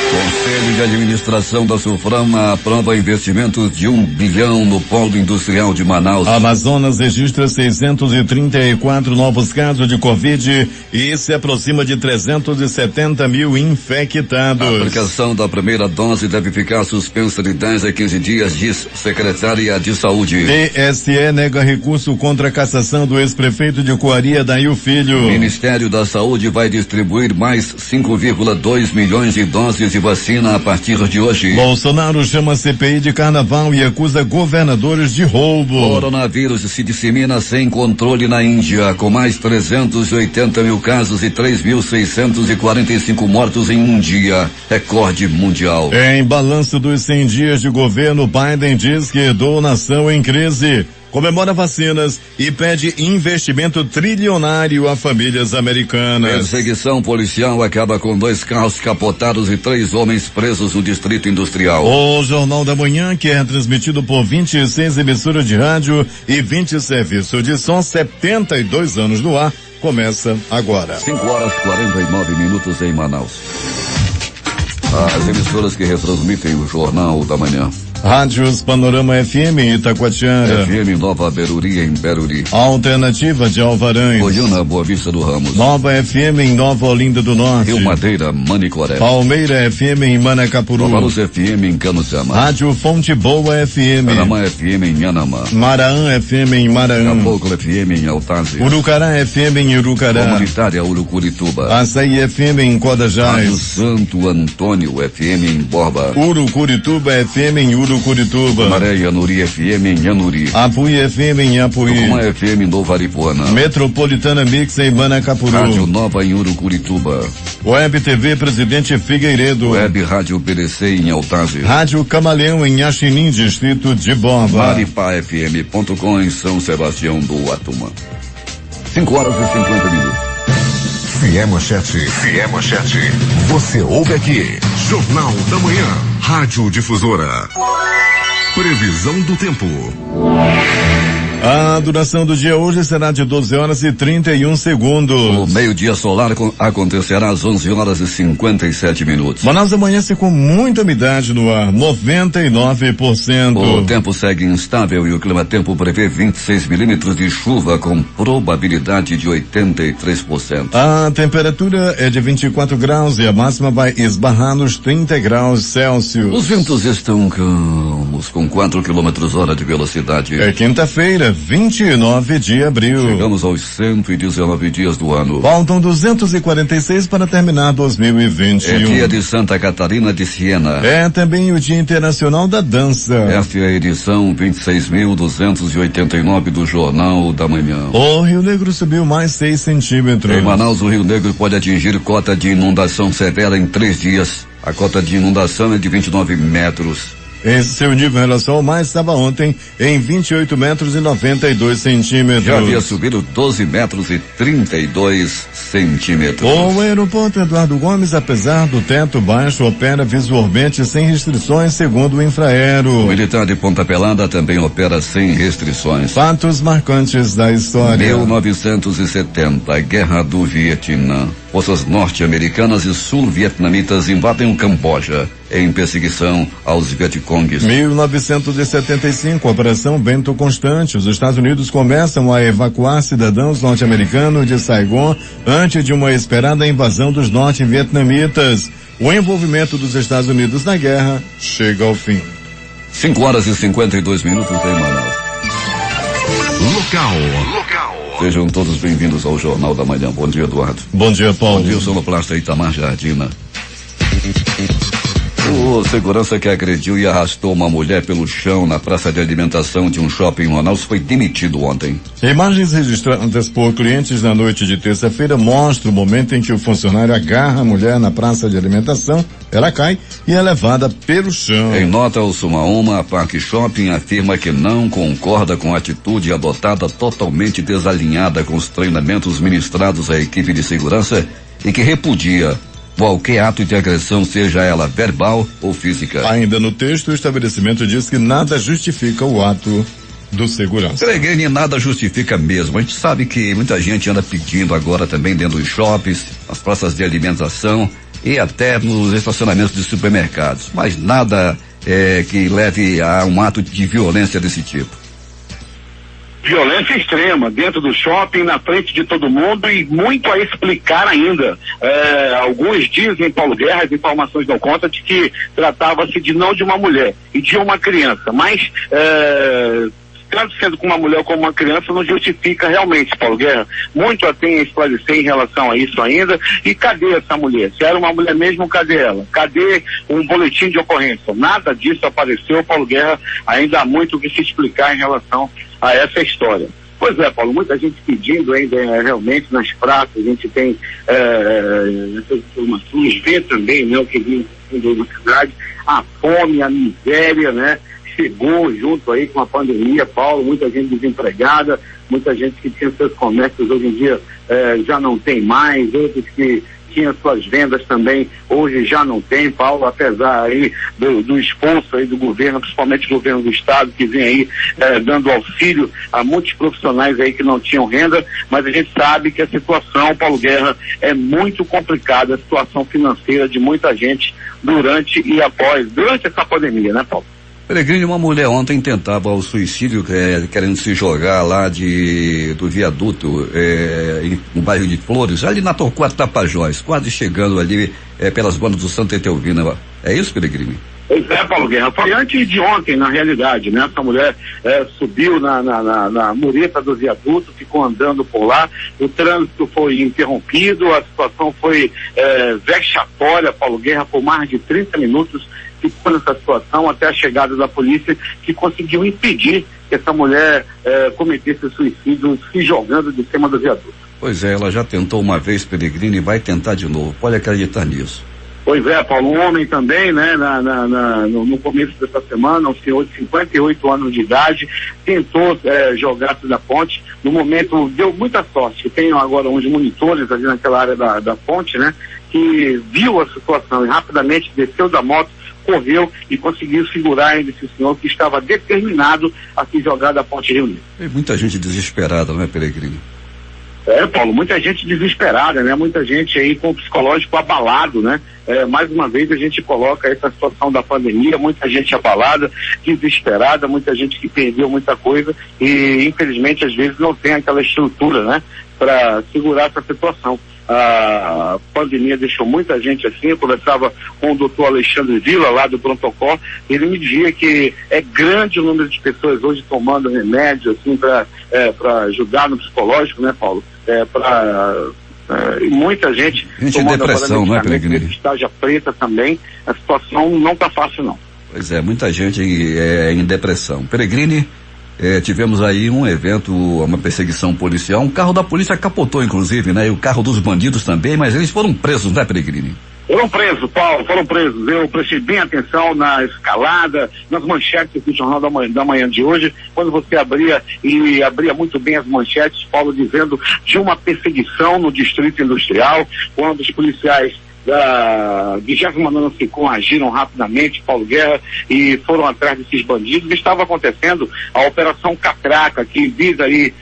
Conselho de Administração da Sulframa aprova investimentos de 1 bilhão no polo industrial de Manaus. Amazonas registra 634 novos casos de Covid e se aproxima de 370 mil infectados. A aplicação da primeira dose deve ficar suspensa de 10 a 15 dias, diz secretária de Saúde. TSE nega recurso contra a cassação do ex-prefeito de Coari, Adair Filho. O Ministério da Saúde vai distribuir mais 5,2 milhões de doses de vacina a partir de hoje. Bolsonaro chama a CPI de carnaval e acusa governadores de roubo. Coronavírus se dissemina sem controle na Índia, com mais 380 mil casos e 3.645 mortos em um dia. Recorde mundial. Em balanço dos 100 dias de governo, Biden diz que doação em crise. Comemora vacinas e pede investimento trilionário a famílias americanas. Perseguição policial acaba com 2 carros capotados e 3 homens presos no Distrito Industrial. O Jornal da Manhã, que é transmitido por 26 emissoras de rádio e 20 serviços de som, 72 anos no ar, começa agora. 5h49 em Manaus. As emissoras que retransmitem o Jornal da Manhã. Rádios Panorama FM em Itacoatiara. FM Nova Beruri em Beruri. Alternativa de Alvarães. Goiânia, Boa Vista do Ramos. Nova FM em Nova Olinda do Norte. Rio Madeira, Manicoré. Palmeira FM em Manacapuru. Nova Luz FM em Canuçama. Rádio Fonte Boa FM. Panamá FM em Yanamá. Maraã FM em Maraã. Caboclo FM em Altásia. Urucará FM em Urucará. Comunitária Urucurituba. Açaí FM em Codajás. Rádio Santo Antônio FM em Borba. Urucurituba FM em Urucurituba. Maré Yanuri FM em Yanuri. Apuí FM em Apuí. Tucumã FM em Nova Aripuana. Metropolitana Mix em Manacapuru. Rádio Nova em Urucurituba. Web TV Presidente Figueiredo. Web Rádio PDC em Altásia. Rádio Camaleão em Axinim, Distrito de Borba. maripafm.com em São Sebastião do Atuma. 5h50. Manchete. Você ouve aqui. Jornal da Manhã. Rádio Difusora. Previsão do tempo. A duração do dia hoje será de 12 horas e 31 segundos. O meio-dia solar acontecerá às 11 horas e 57 minutos. Manaus amanhece com muita umidade no ar, 99%. O tempo segue instável e o clima-tempo prevê 26 milímetros de chuva com probabilidade de 83%. A temperatura é de 24 graus e a máxima vai esbarrar nos 30 graus Celsius. Os ventos estão calmos, com 4 km/h de velocidade. É quinta-feira, 29 de abril. Chegamos aos 119 dias do ano. Faltam 246 para terminar 2021. É dia de Santa Catarina de Siena. É também o Dia Internacional da Dança. Esta é a edição 26.289 do Jornal da Manhã. O Rio Negro subiu mais 6 centímetros. Em Manaus, o Rio Negro pode atingir cota de inundação severa em 3 dias. A cota de inundação é de 29 metros. Esse seu nível em relação ao mar estava ontem em 28 metros e 92 centímetros. Já havia subido 12 metros e 32 centímetros. O aeroporto Eduardo Gomes, apesar do teto baixo, opera visualmente sem restrições, segundo o Infraero. O militar de Ponta Pelada também opera sem restrições. Fatos marcantes da história. 1970, Guerra do Vietnã. Forças norte-americanas e sul-vietnamitas invadem o Camboja em perseguição aos Vietcongues. 1975, Operação Vento Constante. Os Estados Unidos começam a evacuar cidadãos norte-americanos de Saigon antes de uma esperada invasão dos norte-vietnamitas. O envolvimento dos Estados Unidos na guerra chega ao fim. 5h52 em Manaus. Local. Sejam todos bem-vindos ao Jornal da Manhã. Bom dia, Eduardo. Bom dia, Paulo. Bom dia, o sonoplasta Itamar Jardina. O segurança que agrediu e arrastou uma mulher pelo chão na praça de alimentação de um shopping em Manaus foi demitido ontem. Imagens registradas por clientes na noite de terça-feira mostram o momento em que o funcionário agarra a mulher na praça de alimentação, ela cai e é levada pelo chão. Em nota, o Sumaúma Parque Shopping afirma que não concorda com a atitude adotada totalmente desalinhada com os treinamentos ministrados à equipe de segurança e que repudia qualquer ato de agressão, seja ela verbal ou física. Ainda no texto, o estabelecimento diz que nada justifica o ato do segurança. Peregrine, nada justifica mesmo. A gente sabe que muita gente anda pedindo agora também dentro dos shoppings, nas praças de alimentação e até nos estacionamentos de supermercados, mas nada que leve a um ato de violência desse tipo. Violência extrema dentro do shopping, na frente de todo mundo, e muito a explicar ainda. Alguns dizem, Paulo Guerra, as informações dão conta de que tratava-se de não de uma mulher e de uma criança, mas tanto sendo com uma mulher ou com uma criança não justifica realmente, Paulo Guerra. Muito a tem a esclarecer em relação a isso ainda. E cadê essa mulher? Se era uma mulher mesmo, cadê ela? Cadê um boletim de ocorrência? Nada disso apareceu, Paulo Guerra. Ainda há muito o que se explicar em relação a essa história. Pois é, Paulo, muita gente pedindo ainda realmente nas praças, a gente tem essas informações, vê também, né, o que vive na cidade, a fome, a miséria, né? Chegou junto aí com a pandemia, Paulo, muita gente desempregada, muita gente que tinha seus comércios hoje em dia já não tem mais, outros que tinham suas vendas também, hoje já não tem, Paulo, apesar aí do esforço aí do governo, principalmente do governo do estado, que vem aí dando auxílio a muitos profissionais aí que não tinham renda, mas a gente sabe que a situação, Paulo Guerra, é muito complicada, a situação financeira de muita gente durante essa pandemia, né, Paulo? Peregrine, uma mulher ontem tentava o suicídio, querendo se jogar lá do viaduto, no bairro de Flores, ali na Torquato Tapajós, quase chegando ali pelas bandas do Santa Etelvina. É isso, Peregrine? Pois é, Paulo Guerra, foi antes de ontem, na realidade, né? Essa mulher subiu na mureta do viaduto, ficou andando por lá, o trânsito foi interrompido, a situação foi vexatória, Paulo Guerra, por mais de 30 minutos, ficou nessa situação até a chegada da polícia, que conseguiu impedir que essa mulher cometesse suicídio se jogando de cima do viaduto. Pois é, ela já tentou uma vez, Peregrine, e vai tentar de novo. Pode acreditar nisso. Pois é, Paulo, um homem também, né, no começo dessa semana, um senhor de 58 anos de idade, tentou jogar-se da ponte. No momento, deu muita sorte. Tem agora uns monitores ali naquela área da ponte, né, que viu a situação e rapidamente desceu da moto, correu e conseguiu segurar ainda esse senhor que estava determinado a se jogar da ponte Rio Negro. Tem muita gente desesperada, não é, Peregrine? Paulo, muita gente desesperada, né? Muita gente aí com o psicológico abalado, né? Mais uma vez a gente coloca essa situação da pandemia, muita gente abalada, desesperada, muita gente que perdeu muita coisa e infelizmente às vezes não tem aquela estrutura, né? Para segurar essa situação. A pandemia deixou muita gente assim. Eu conversava com o doutor Alexandre Vila, lá do pronto-socorro, ele me dizia que é grande o número de pessoas hoje tomando remédio, assim, para ajudar no psicológico, né, Paulo? E muita gente tomando depressão, não é, Peregrine? Estágia preta também, a situação não está fácil, não. Pois é, muita gente em depressão. Peregrine, tivemos aí um evento, uma perseguição policial, um carro da polícia capotou inclusive, né? E o carro dos bandidos também, mas eles foram presos, né, Peregrine? Foram presos, Paulo, foram presos. Eu prestei bem atenção na escalada, nas manchetes do Jornal da Manhã de hoje, quando você abria muito bem as manchetes, Paulo, dizendo de uma perseguição no Distrito Industrial, quando os policiais da 29ª SECOM agiram rapidamente, Paulo Guerra, e foram atrás desses bandidos. Estava acontecendo a Operação Catraca, que visa aí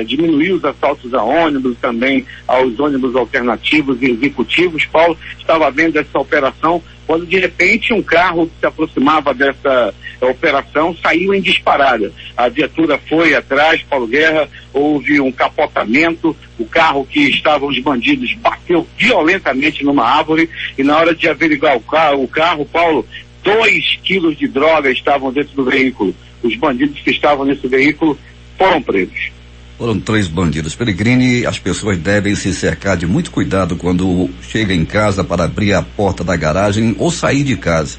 diminuir os assaltos a ônibus, também aos ônibus alternativos e executivos. Paulo, estava vendo essa operação quando de repente um carro que se aproximava dessa operação saiu em disparada. A viatura foi atrás, Paulo Guerra, houve um capotamento, o carro que estavam os bandidos bateu violentamente numa árvore e na hora de averiguar o carro, Paulo, 2 quilos de droga estavam dentro do veículo. Os bandidos que estavam nesse veículo foram presos. Foram 3 bandidos. Peregrine, as pessoas devem se cercar de muito cuidado quando chega em casa para abrir a porta da garagem ou sair de casa.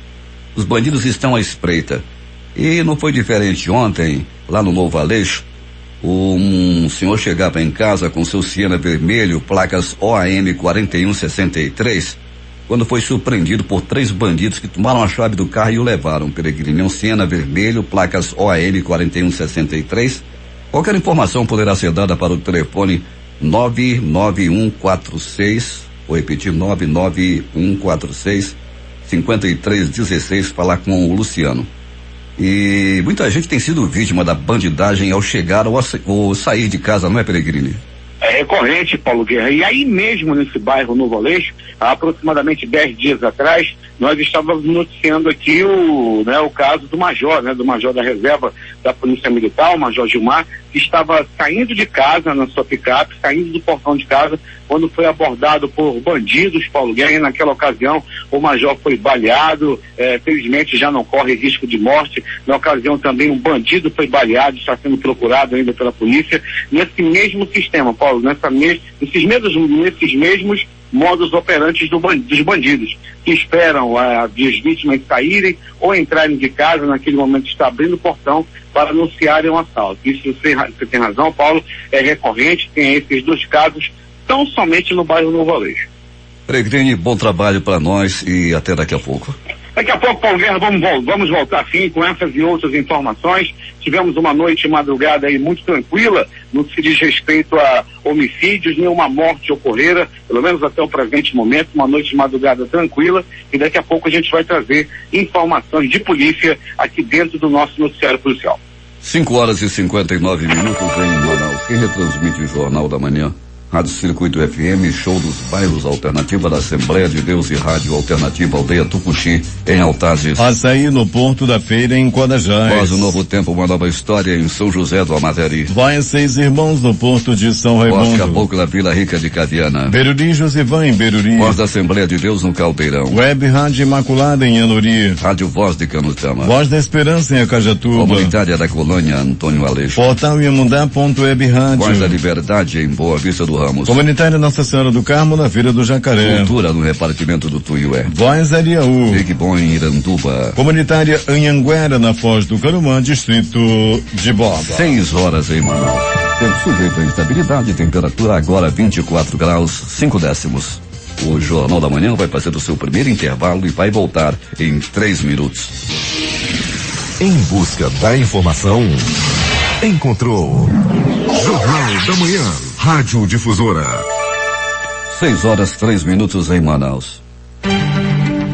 Os bandidos estão à espreita. E não foi diferente ontem, lá no Novo Aleixo, um senhor chegava em casa com seu Siena vermelho, placas OAM 4163, quando foi surpreendido por 3 bandidos que tomaram a chave do carro e o levaram. Peregrine, um Siena vermelho, placas OAM 4163. Qualquer informação poderá ser dada para o telefone 99146, vou repetir, 99146 5316, falar com o Luciano. E muita gente tem sido vítima da bandidagem ao chegar ou sair de casa, não é, Peregrini? É recorrente, Paulo Guerra. E aí mesmo nesse bairro Novo Aleixo, há aproximadamente 10 dias atrás, nós estávamos noticiando aqui o caso do major da reserva da Polícia Militar, o Major Gilmar, que estava saindo de casa na sua picape, saindo do portão de casa, quando foi abordado por bandidos, Paulo Guerra, e naquela ocasião o major foi baleado, felizmente já não corre risco de morte. Na ocasião também um bandido foi baleado, está sendo procurado ainda pela polícia, nesse mesmo sistema, Paulo, nesses mesmos modus operantes dos bandidos, que esperam as vítimas saírem ou entrarem de casa, naquele momento está abrindo o portão para anunciarem um assalto. Isso você tem razão, Paulo, é recorrente, tem esses 2 casos, tão somente no bairro Novo Aleixo. Peregrini, bom trabalho para nós e até daqui a pouco. Daqui a pouco, Paulo Guerra, vamos voltar sim com essas e outras informações. Tivemos uma noite e madrugada aí muito tranquila, no que se diz respeito a homicídios, nenhuma morte ocorrera, pelo menos até o presente momento, uma noite e madrugada tranquila, e daqui a pouco a gente vai trazer informações de polícia aqui dentro do nosso noticiário policial. 5h59 em Manaus. Quem retransmite o Jornal da Manhã? Rádio Circuito FM, Show dos Bairros, Alternativa da Assembleia de Deus e Rádio Alternativa Aldeia Tucuxi, em Altazes. Açaí no Porto da Feira, em Codajás. Voz do Novo Tempo, uma nova história em São José do Amateri. Vai 6 Irmãos no Porto de São Raimundo. Voz Cabocla Vila Rica de Caviana. Beruri Josivan em Beruri. Voz da Assembleia de Deus no Caldeirão. Web Rádio Imaculada em Anuri. Rádio Voz de Canutama. Voz da Esperança em Acajatuba. Comunitária da Colônia Antônio Aleixo. Portal Iamundá.web Rádio. Voz da Liberdade em Boa Vista do Ramos. Comunitária Nossa Senhora do Carmo, na Vila do Jacaré. Cultura no repartimento do Tuiué. Voz Ariaú. Big Bom em Iranduba. Comunitária Anhanguera, na Foz do Carumã, distrito de Boba. 6 horas em Manaus. Tempo sujeito à instabilidade, temperatura agora 24 graus, 5 décimos. O Jornal da Manhã vai fazer o seu primeiro intervalo e vai voltar em 3 minutos. Em busca da informação, encontrou Jornal da Manhã, Rádio Difusora. 6h03 em Manaus.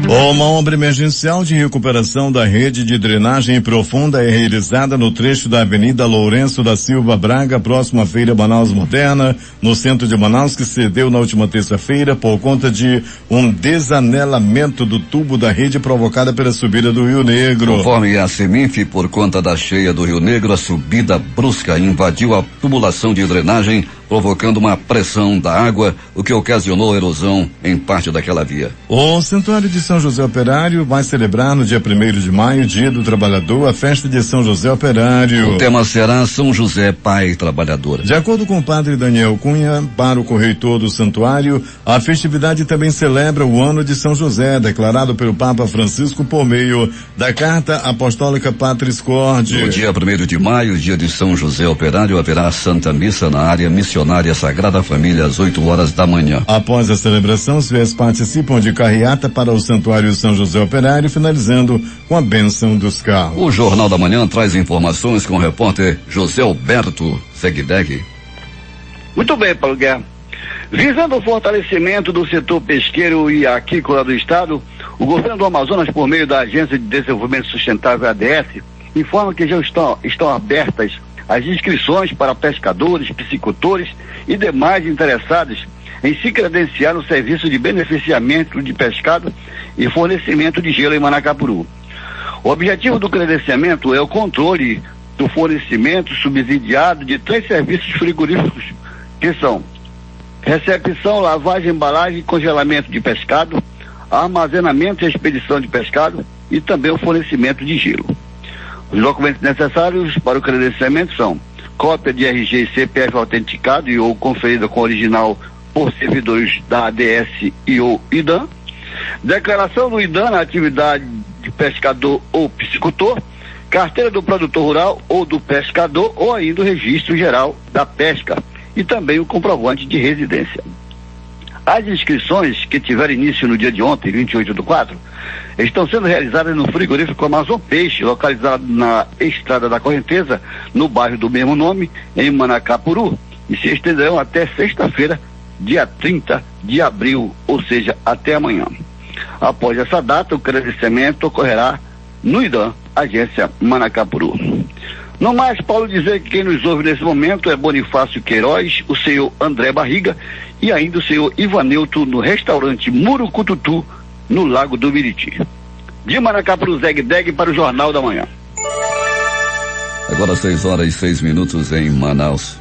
Uma obra emergencial de recuperação da rede de drenagem profunda é realizada no trecho da Avenida Lourenço da Silva Braga, próximo à Feira Manaus Moderna, no centro de Manaus, que cedeu na última terça-feira por conta de um desanelamento do tubo da rede provocada pela subida do Rio Negro. Conforme a Seminf, por conta da cheia do Rio Negro, a subida brusca invadiu a tubulação de drenagem, provocando uma pressão da água, o que ocasionou erosão em parte daquela via. O Santuário de São José Operário vai celebrar no dia 1º de maio, Dia do Trabalhador, a festa de São José Operário. O tema será São José Pai Trabalhador. De acordo com o padre Daniel Cunha, para o correitor do santuário, a festividade também celebra o ano de São José, declarado pelo Papa Francisco por meio da Carta Apostólica Patris Corde. No dia 1º de maio, dia de São José Operário, haverá Santa Missa na área missionária Sagrada Família às 8 horas da manhã. Após a celebração, os fiéis participam de carreata para o Santuário São José Operário, finalizando com a bênção dos carros. O Jornal da Manhã traz informações com o repórter José Alberto Segdeg. Muito bem, Paulo Guerra. Visando o fortalecimento do setor pesqueiro e aquícola do estado, o governo do Amazonas, por meio da Agência de Desenvolvimento Sustentável ADS, informa que já estão abertas as inscrições para pescadores, piscicultores e demais interessados em se credenciar no serviço de beneficiamento de pescado e fornecimento de gelo em Manacapuru. O objetivo do credenciamento é o controle do fornecimento subsidiado de 3 serviços frigoríficos, que são recepção, lavagem, embalagem e congelamento de pescado, armazenamento e expedição de pescado e também o fornecimento de gelo. Os documentos necessários para o credenciamento são cópia de RG e CPF autenticado e ou conferida com original por servidores da ADS e ou IDAM, declaração do IDAM na atividade de pescador ou piscicultor, carteira do produtor rural ou do pescador ou ainda o registro geral da pesca e também o comprovante de residência. As inscrições que tiveram início no dia de ontem, 28/4, estão sendo realizadas no frigorífico Amazon Peixe, localizado na Estrada da Correnteza, no bairro do mesmo nome, em Manacapuru, e se estenderão até sexta-feira, dia 30 de abril, ou seja, até amanhã. Após essa data, o credenciamento ocorrerá no IDAM agência Manacapuru. No mais, Paulo, dizer que quem nos ouve nesse momento é Bonifácio Queiroz, o senhor André Barriga e ainda o senhor Ivanilton no restaurante Murucututu, no Lago do Miriti. De Manacapuru, Zeg-Deg para o Jornal da Manhã. Agora 6h06 em Manaus.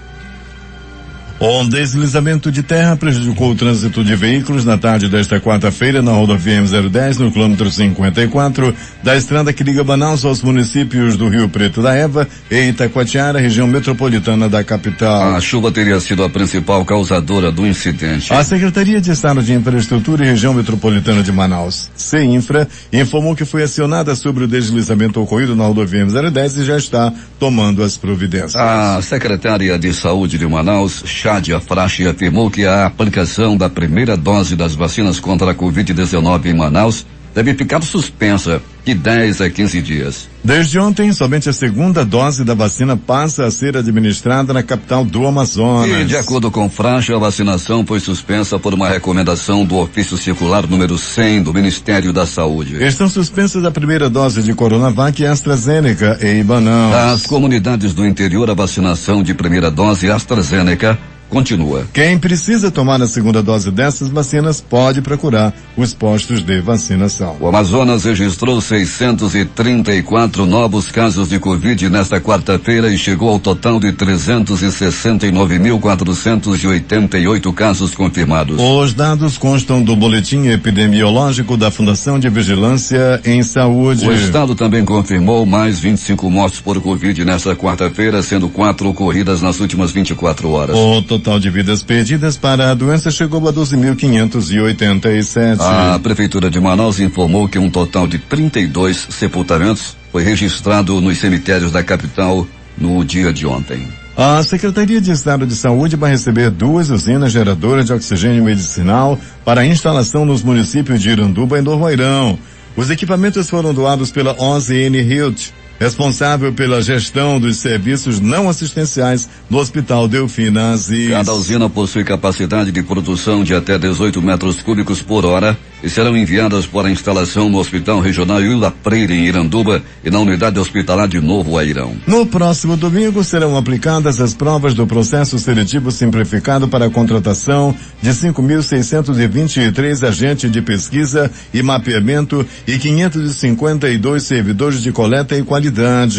Um deslizamento de terra prejudicou o trânsito de veículos na tarde desta quarta-feira na rodovia M010, no quilômetro 54, da estrada que liga Manaus aos municípios do Rio Preto da Eva e Itacoatiara, região metropolitana da capital. A chuva teria sido a principal causadora do incidente. A Secretaria de Estado de Infraestrutura e Região Metropolitana de Manaus, CEINFRA, informou que foi acionada sobre o deslizamento ocorrido na rodovia M010 e já está tomando as providências. A secretária de Saúde de Manaus, Chádia Frache, afirmou que a aplicação da primeira dose das vacinas contra a Covid-19 em Manaus deve ficar suspensa de 10 a 15 dias. Desde ontem, somente a segunda dose da vacina passa a ser administrada na capital do Amazonas. E, de acordo com Frache, a vacinação foi suspensa por uma recomendação do ofício circular número 100 do Ministério da Saúde. Estão suspensas a primeira dose de Coronavac, AstraZeneca e Ibanão. Das comunidades do interior, a vacinação de primeira dose AstraZeneca continua. Quem precisa tomar a segunda dose dessas vacinas pode procurar os postos de vacinação. O Amazonas registrou 634 novos casos de Covid nesta quarta-feira e chegou ao total de 369.488 casos confirmados. Os dados constam do boletim epidemiológico da Fundação de Vigilância em Saúde. O estado também confirmou mais 25 mortes por Covid nesta quarta-feira, sendo 4 ocorridas nas últimas 24 horas. O total de vidas perdidas para a doença chegou a 12.587. A Prefeitura de Manaus informou que um total de 32 sepultamentos foi registrado nos cemitérios da capital no dia de ontem. A Secretaria de Estado de Saúde vai receber 2 usinas geradoras de oxigênio medicinal para instalação nos municípios de Iranduba e Novoairão. Os equipamentos foram doados pela OZN Hilt, responsável pela gestão dos serviços não assistenciais no Hospital Delfina Aziz. Cada usina possui capacidade de produção de até 18 metros cúbicos por hora e serão enviadas para a instalação no Hospital Regional Ilha Freire, em Iranduba, e na Unidade Hospitalar de Novoairão. No próximo domingo serão aplicadas as provas do processo seletivo simplificado para a contratação de 5.623 agentes de pesquisa e mapeamento e 552 servidores de coleta e qualidade.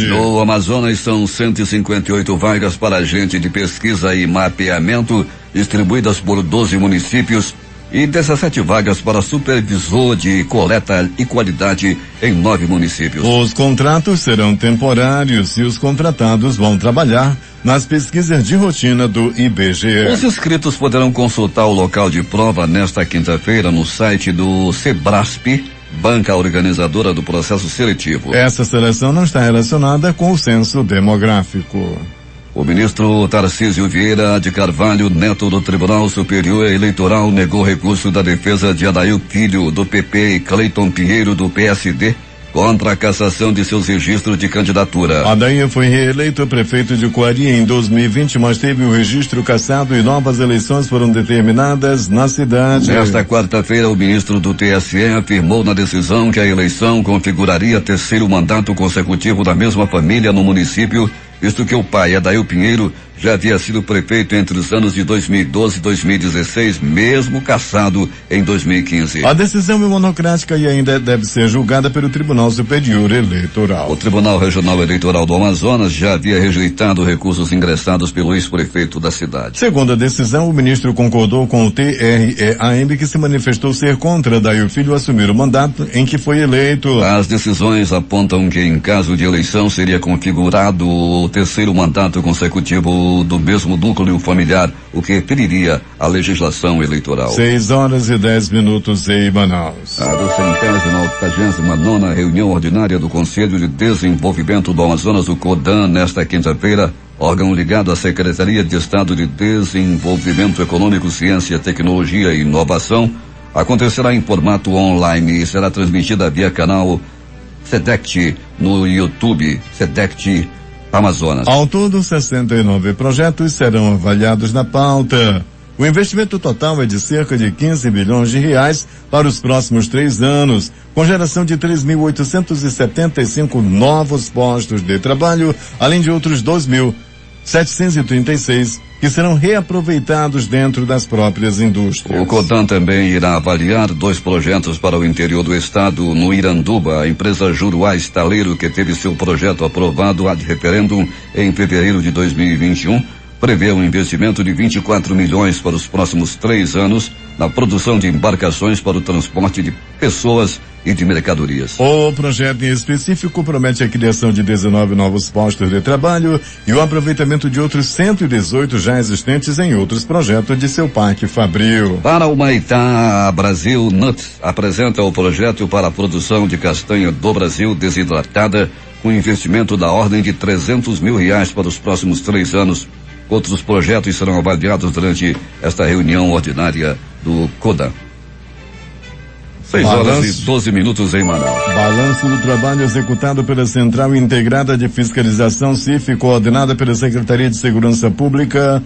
No Amazonas são 158 vagas para agente de pesquisa e mapeamento, distribuídas por 12 municípios, e 17 vagas para supervisor de coleta e qualidade em 9 municípios. Os contratos serão temporários e os contratados vão trabalhar nas pesquisas de rotina do IBGE. Os inscritos poderão consultar o local de prova nesta quinta-feira no site do Sebrasp, banca organizadora do processo seletivo. Essa seleção não está relacionada com o censo demográfico. O ministro Tarcísio Vieira de Carvalho, neto do Tribunal Superior Eleitoral, negou recurso da defesa de Adail Filho, do PP, e Cleiton Pinheiro, do PSD, contra a cassação de seus registros de candidatura. Adail foi reeleito prefeito de Coari em 2020, mas teve o registro cassado e novas eleições foram determinadas na cidade. Nesta quarta-feira, o ministro do TSE afirmou na decisão que a eleição configuraria terceiro mandato consecutivo da mesma família no município, visto que o pai, Adail Pinheiro, já havia sido prefeito entre os anos de 2012 e 2016, mesmo cassado em 2015. A decisão é monocrática e ainda deve ser julgada pelo Tribunal Superior Eleitoral. O Tribunal Regional Eleitoral do Amazonas já havia rejeitado recursos ingressados pelo ex-prefeito da cidade. Segundo a decisão, o ministro concordou com o TREAM, que se manifestou ser contra Adail Filho assumir o mandato em que foi eleito. As decisões apontam que, em caso de eleição, seria configurado o terceiro mandato consecutivo do mesmo núcleo familiar, o que feriria a legislação eleitoral. 6h10 em Manaus. A 289ª reunião ordinária do Conselho de Desenvolvimento do Amazonas, o CODAN, nesta quinta-feira, órgão ligado à Secretaria de Estado de Desenvolvimento Econômico, Ciência, Tecnologia e Inovação, acontecerá em formato online e será transmitida via canal SEDECT no YouTube, SEDECT Amazonas. Ao todo, 69 projetos serão avaliados na pauta. O investimento total é de cerca de 15 bilhões de reais para os próximos 3 anos, com geração de 3.875 novos postos de trabalho, além de outros 2.736 que serão reaproveitados dentro das próprias indústrias. O Codan também irá avaliar 2 projetos para o interior do estado. No Iranduba, a empresa Juruá Estaleiro, que teve seu projeto aprovado ad referendum em fevereiro de 2021, prevê um investimento de 24 milhões para os próximos 3 anos na produção de embarcações para o transporte de pessoas e de mercadorias. O projeto em específico promete a criação de 19 novos postos de trabalho e o aproveitamento de outros 118 já existentes em outros projetos de seu parque fabril. Para o Maitá, a Brasil Nuts apresenta o projeto para a produção de castanha do Brasil desidratada, com investimento da ordem de 300 mil reais para os próximos 3 anos. Outros projetos serão avaliados durante esta reunião ordinária do CODA. 6 horas e 12 minutos em Manaus. Balanço do trabalho executado pela Central Integrada de Fiscalização CIF, coordenada pela Secretaria de Segurança Pública.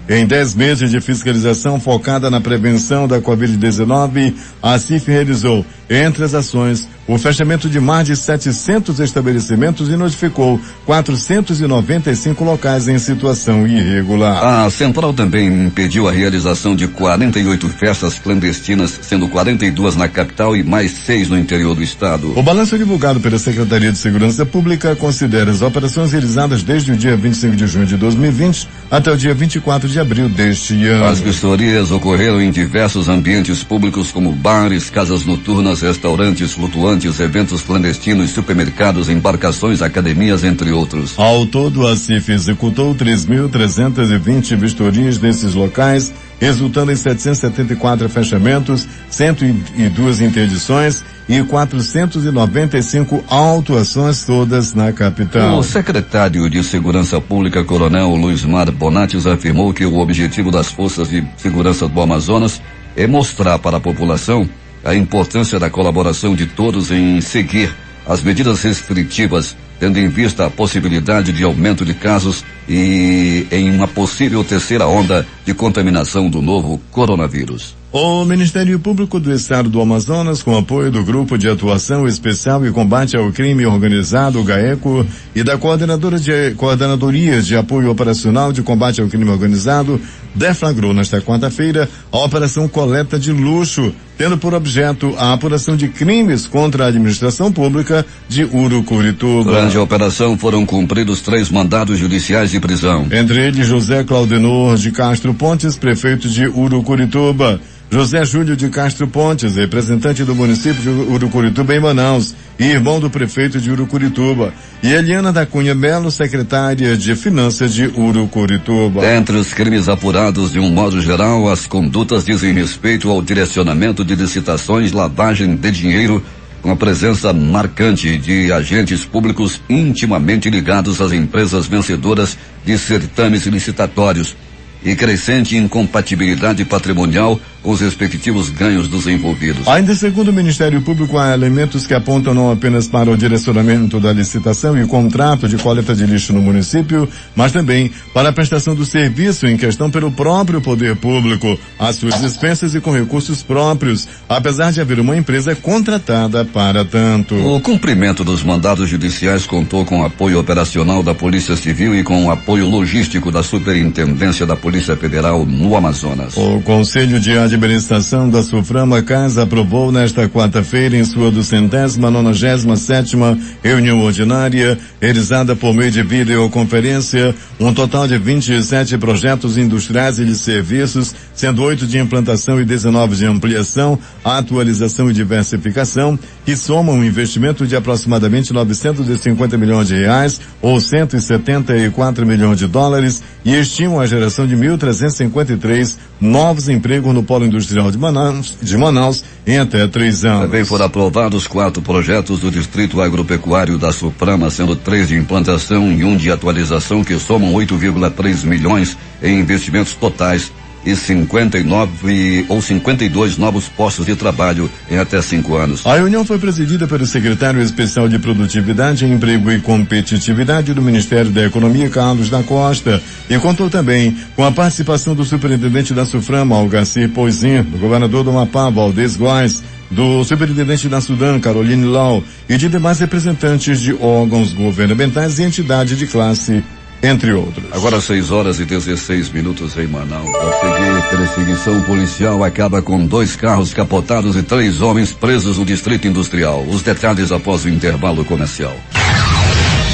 Em 10 meses de fiscalização focada na prevenção da Covid-19, a CIF realizou, entre as ações, o fechamento de mais de 700 estabelecimentos e notificou 495 locais em situação irregular. A Central também impediu a realização de 48 festas clandestinas, sendo 42 na capital e mais 6 no interior do estado. O balanço divulgado pela Secretaria de Segurança Pública considera as operações realizadas desde o dia 25 de junho de 2020 até o dia 24 de abril deste ano. As vistorias ocorreram em diversos ambientes públicos como bares, casas noturnas, restaurantes flutuantes, eventos clandestinos, supermercados, embarcações, academias, entre outros. Ao todo, a CIF executou 3.320 vistorias desses locais, resultando em 774 fechamentos, 102 interdições e 495 autuações, todas na capital. O secretário de Segurança Pública, Coronel Luizmar Bonatis, afirmou que o objetivo das Forças de Segurança do Amazonas é mostrar para a população a importância da colaboração de todos em seguir as medidas restritivas, tendo em vista a possibilidade de aumento de casos e em uma possível terceira onda de contaminação do novo coronavírus. O Ministério Público do Estado do Amazonas, com apoio do Grupo de Atuação Especial e Combate ao Crime Organizado, GAECO, e da Coordenadoria de Apoio Operacional de Combate ao Crime Organizado, deflagrou nesta quarta-feira a Operação Coleta de Luxo, tendo por objeto a apuração de crimes contra a administração pública de Urucurituba. Durante a operação foram cumpridos 3 mandados judiciais de prisão. Entre eles, José Claudenor de Castro Pontes, prefeito de Urucurituba, José Júlio de Castro Pontes, representante do município de Urucurituba em Manaus e irmão do prefeito de Urucurituba, e Eliana da Cunha Melo, secretária de Finanças de Urucurituba. Entre os crimes apurados de um modo geral, as condutas dizem respeito ao direcionamento de licitações, lavagem de dinheiro, com a presença marcante de agentes públicos intimamente ligados às empresas vencedoras de certames licitatórios, e crescente incompatibilidade patrimonial com os respectivos ganhos dos envolvidos. Ainda segundo o Ministério Público, há elementos que apontam não apenas para o direcionamento da licitação e contrato de coleta de lixo no município, mas também para a prestação do serviço em questão pelo próprio poder público, às suas despesas e com recursos próprios, apesar de haver uma empresa contratada para tanto. O cumprimento dos mandados judiciais contou com apoio operacional da Polícia Civil e com apoio logístico da Superintendência da Polícia Federal no Amazonas. O Conselho de Administração da Suframa Casa aprovou nesta quarta-feira, em sua 297ª reunião ordinária, realizada por meio de videoconferência, um total de 27 projetos industriais e de serviços, sendo 8 de implantação e 19 de ampliação, atualização e diversificação, que somam um investimento de aproximadamente 950 milhões de reais, ou 174 milhões de dólares, e estimam a geração de 1.353 novos empregos no polo industrial de Manaus em até 3 anos. Também foram aprovados 4 projetos do Distrito Agropecuário da Suprama, sendo 3 de implantação e 1 de atualização, que somam 8,3 milhões em investimentos totais, e 59 ou 52 novos postos de trabalho em até 5 anos. A reunião foi presidida pelo secretário especial de Produtividade, Emprego e Competitividade do Ministério da Economia, Carlos da Costa, e contou também com a participação do superintendente da SUFRAMA, Algacir Poisin, do governador do Amapá, Valdez Góes, do superintendente da Sudam, Caroline Lau, e de demais representantes de órgãos governamentais e entidades de classe, entre outros. Agora 6h16 em Manaus. A perseguição policial acaba com 2 carros capotados e 3 homens presos no Distrito Industrial. Os detalhes após o intervalo comercial.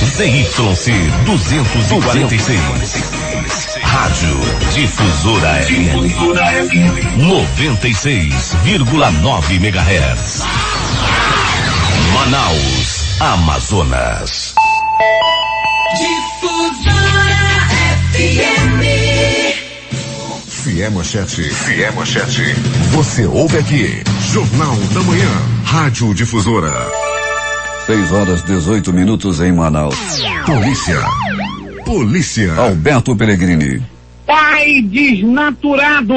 ZYC 246. Rádio Difusora FM 96,9 MHz. Manaus, Amazonas. Difusora FM. Fiel Manchete. Você ouve aqui. Jornal da Manhã. Rádio Difusora. 6h18 em Manaus. Polícia. Alberto Pellegrini. Pai desnaturado.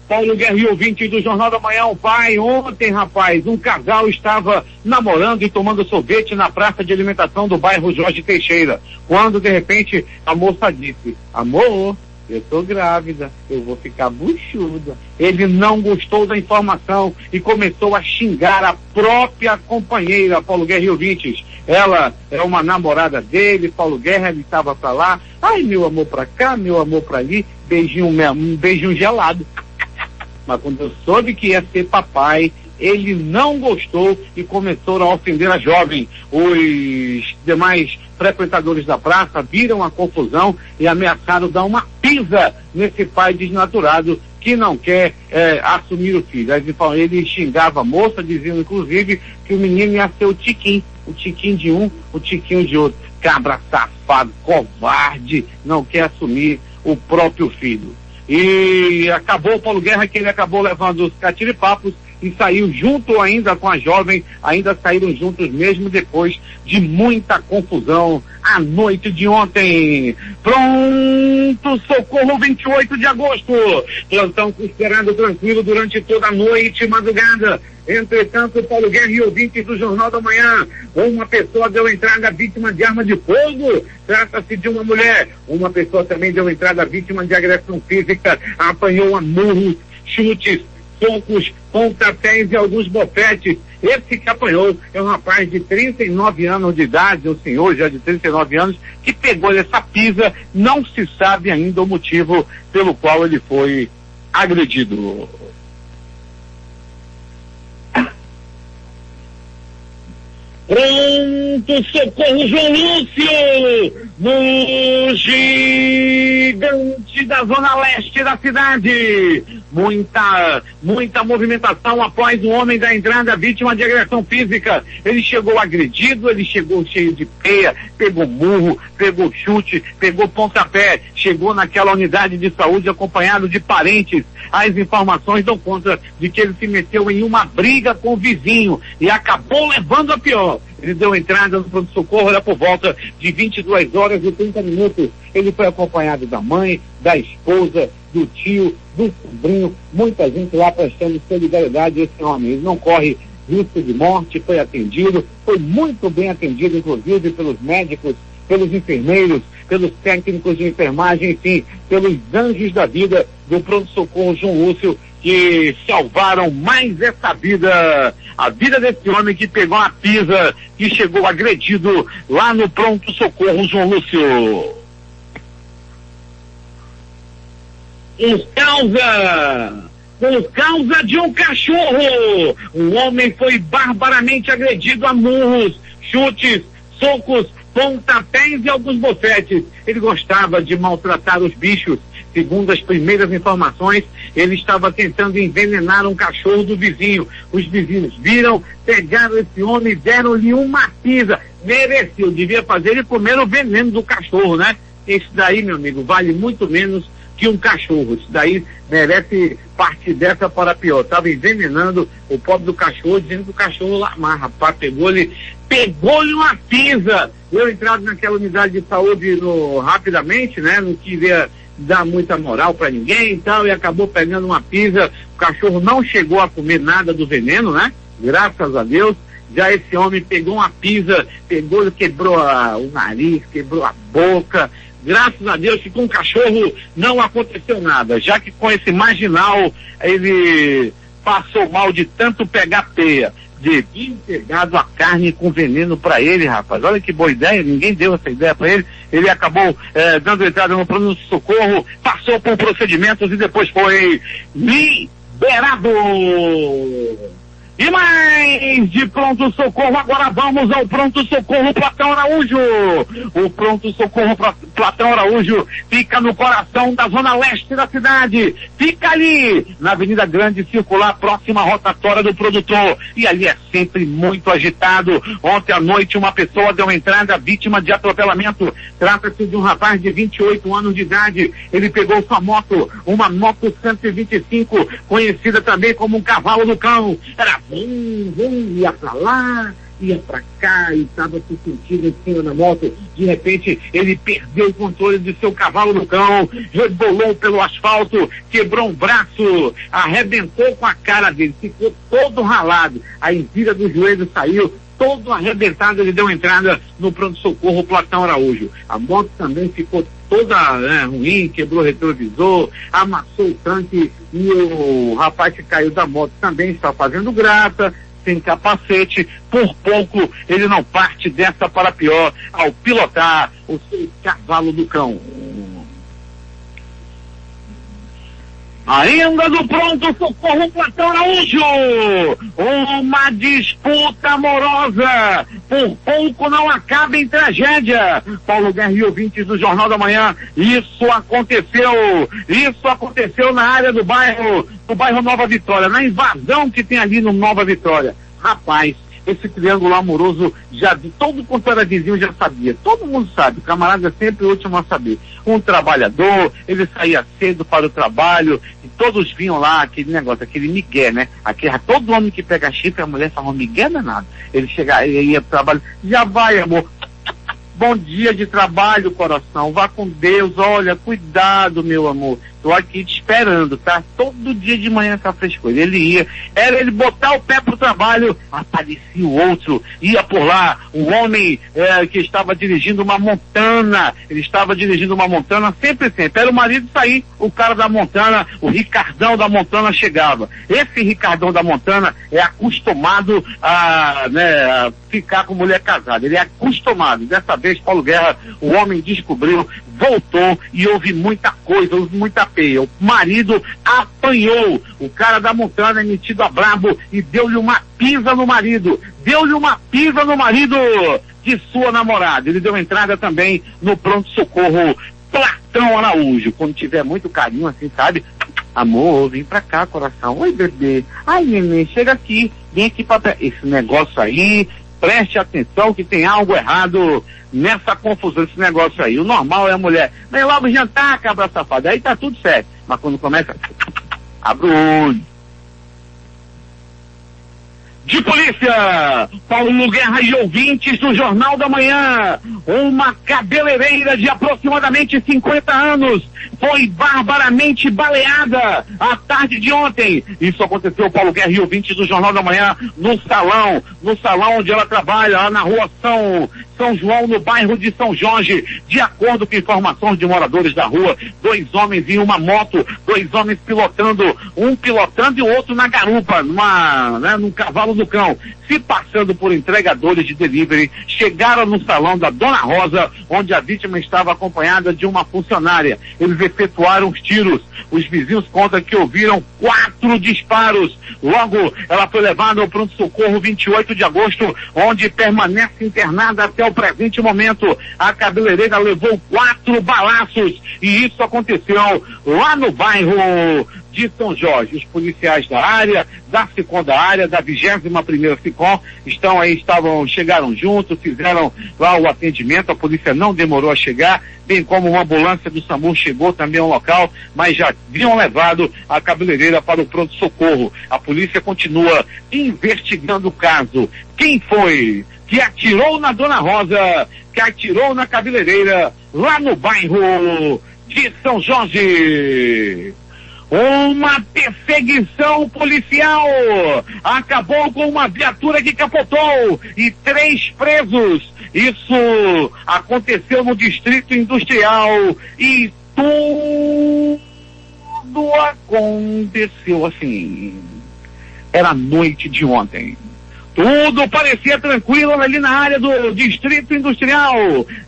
Paulo Guerra e ouvinte do Jornal da Manhã, o pai, ontem, rapaz, um casal estava namorando e tomando sorvete na praça de alimentação do bairro Jorge Teixeira, quando de repente a moça disse: amor, eu tô grávida, eu vou ficar buchuda. Ele não gostou da informação e começou a xingar a própria companheira, Paulo Guerra e ouvintes. Ela é uma namorada dele, Paulo Guerra, ele estava pra lá, ai, meu amor pra cá, meu amor pra ali, um beijinho gelado. Mas quando eu soube que ia ser papai, ele não gostou e começou a ofender a jovem. Os demais frequentadores da praça viram a confusão e ameaçaram dar uma pisa nesse pai desnaturado que não quer assumir o filho. Ele xingava a moça, dizendo inclusive que o menino ia ser o tiquinho de um, o tiquinho de outro. Cabra safado, covarde, não quer assumir o próprio filho. E acabou o Paulo Guerra, que ele acabou levando os catiripapos e saiu junto ainda com a jovem, ainda saíram juntos mesmo depois de muita confusão à noite de ontem. Pronto, socorro, 28 de agosto. Plantão esperado tranquilo durante toda a noite e madrugada. Entretanto, Paulo Guerra e ouvintes do Jornal da Manhã, uma pessoa deu entrada vítima de arma de fogo, trata-se de uma mulher. Uma pessoa também deu entrada vítima de agressão física, apanhou a murros, chutes, socos, pontapés e alguns bofetes. Esse que apanhou é um rapaz de 39 anos de idade, um senhor já de 39 anos, que pegou essa pisa. Não se sabe ainda o motivo pelo qual ele foi agredido. Pronto, socorro, João Lúcio, no gigante da zona leste da cidade. Muita movimentação após o homem da entrada vítima de agressão física. Ele chegou agredido, ele chegou cheio de peia, pegou murro, pegou chute, pegou pontapé, chegou naquela unidade de saúde acompanhado de parentes. As informações dão conta de que ele se meteu em uma briga com o vizinho e acabou levando a pior. Ele deu entrada no pronto-socorro, era por volta de 22h30. Ele foi acompanhado da mãe, da esposa, do tio, do sobrinho, muita gente lá prestando solidariedade a esse homem. Ele não corre risco de morte, foi atendido, foi muito bem atendido, inclusive pelos médicos, pelos enfermeiros, pelos técnicos de enfermagem, enfim, pelos anjos da vida do pronto-socorro João Lúcio, que salvaram mais essa vida, a vida desse homem que pegou uma pisa e chegou agredido lá no pronto-socorro João Lúcio. Por causa de um cachorro, um homem foi barbaramente agredido a murros, chutes, socos, pontapés e alguns bofetes. Ele gostava de maltratar os bichos. Segundo as primeiras informações, ele estava tentando envenenar um cachorro do vizinho. Os vizinhos viram, pegaram esse homem e deram-lhe uma pisa. Mereceu, devia fazer ele comer o veneno do cachorro, né? Esse daí, meu amigo, vale muito menos que um cachorro. Isso daí merece parte dessa para pior. Estava envenenando o pobre do cachorro, dizendo que o cachorro lá, mas rapaz, pegou-lhe uma pisa. Eu entrado naquela unidade de saúde rapidamente, né? Não queria dar muita moral para ninguém e tal, e acabou pegando uma pizza. O cachorro não chegou a comer nada do veneno, né? Graças a Deus. Já esse homem pegou uma pizza, quebrou o nariz, quebrou a boca. Graças a Deus que com o cachorro não aconteceu nada, já que com esse marginal ele passou mal de tanto pegar peia. Devia ter dado a carne com veneno para ele, rapaz. Olha que boa ideia, ninguém deu essa ideia para ele. Ele acabou dando entrada no pronto-socorro, passou por procedimentos e depois foi liberado. E mais de pronto-socorro, agora vamos ao pronto-socorro Platão Araújo. O pronto-socorro Platão Araújo fica no coração da zona leste da cidade. Fica ali, na Avenida Grande Circular, próxima à rotatória do produtor. E ali é sempre muito agitado. Ontem à noite uma pessoa deu entrada vítima de atropelamento. Trata-se de um rapaz de 28 anos de idade. Ele pegou sua moto, uma moto 125, conhecida também como um cavalo do cão. Era ia pra lá, ia pra cá e estava se sentindo em cima da moto. De repente ele perdeu o controle de seu cavalo do cão, rebolou pelo asfalto, quebrou um braço, arrebentou com a cara dele, ficou todo ralado, a envira do joelho saiu todo arrebentado. Ele deu entrada no pronto-socorro Platão Araújo. A moto também ficou toda ruim, quebrou o retrovisor, amassou o tanque, e o rapaz que caiu da moto também está fazendo graça, sem capacete. Por pouco ele não parte dessa para pior ao pilotar o seu cavalo do cão. Ainda do pronto-socorro Platão Araújo, uma disputa amorosa, por pouco não acaba em tragédia. Paulo Guerra e ouvintes do Jornal da Manhã, isso aconteceu na área do bairro Nova Vitória, na invasão que tem ali no Nova Vitória. Rapaz, esse triângulo amoroso, todo quanto era vizinho já sabia, todo mundo sabe, o camarada é sempre o último a saber. Um trabalhador, ele saía cedo para o trabalho, e todos vinham lá, aquele negócio, aquele migué, né? Todo homem que pega chifre, a mulher fala, migué não é nada. Ele ia pro trabalho, já vai, amor. Bom dia de trabalho, coração, vá com Deus, olha, cuidado, meu amor, tô aqui te esperando, tá? Todo dia de manhã essa frescura. Ele botar o pé pro trabalho, aparecia o outro, ia por lá, um homem que estava dirigindo uma Montana, sempre, era o marido sair, o cara da Montana, o Ricardão da Montana chegava. Esse Ricardão da Montana é acostumado a ficar com mulher casada, ele é acostumado. Dessa vez, Paulo Guerra, o homem descobriu, voltou e houve muita coisa, houve muita peia. O marido apanhou, o cara da Montana, metido a brabo, e deu-lhe uma pisa no marido de sua namorada. Ele deu entrada também no pronto-socorro Platão Araújo. Quando tiver muito carinho assim, sabe? Amor, vem pra cá, coração. Oi, bebê. Ai, neném, chega aqui. Vem aqui pra perto. Esse negócio aí, preste atenção que tem algo errado nessa confusão, esse negócio aí. O normal é a mulher, vem logo jantar, cabra safada. Aí tá tudo certo. Mas quando começa, abre o olho. De polícia, Paulo Guerra e ouvintes do Jornal da Manhã, uma cabeleireira de aproximadamente 50 anos foi barbaramente baleada à tarde de ontem. Isso aconteceu, Paulo Guerra e ouvintes do Jornal da Manhã, no salão onde ela trabalha, lá na rua São João, no bairro de São Jorge. De acordo com informações de moradores da rua, 2 homens em uma moto, 2 homens pilotando, um pilotando e o outro na garupa, num cavalo do cão, se passando por entregadores de delivery, chegaram no salão da Dona Rosa, onde a vítima estava acompanhada de uma funcionária. Eles efetuaram os tiros. Os vizinhos contam que ouviram 4 disparos. Logo, ela foi levada ao pronto-socorro 28 de agosto, onde permanece internada até o presente momento. A cabeleireira levou 4 balaços, e isso aconteceu lá no bairro de São Jorge. Os policiais da área, da SICOM da área, da 21ª SICOM, chegaram juntos, fizeram lá o atendimento. A polícia não demorou a chegar, bem como uma ambulância do SAMU chegou também ao local, mas já haviam levado a cabeleireira para o pronto-socorro. A polícia continua investigando o caso. Quem foi que atirou na Dona Rosa, que atirou na cabeleireira lá no bairro de São Jorge. Uma perseguição policial acabou com uma viatura que capotou e 3 presos. Isso aconteceu no Distrito Industrial e tudo aconteceu assim. Era a noite de ontem. Tudo parecia tranquilo ali na área do Distrito Industrial.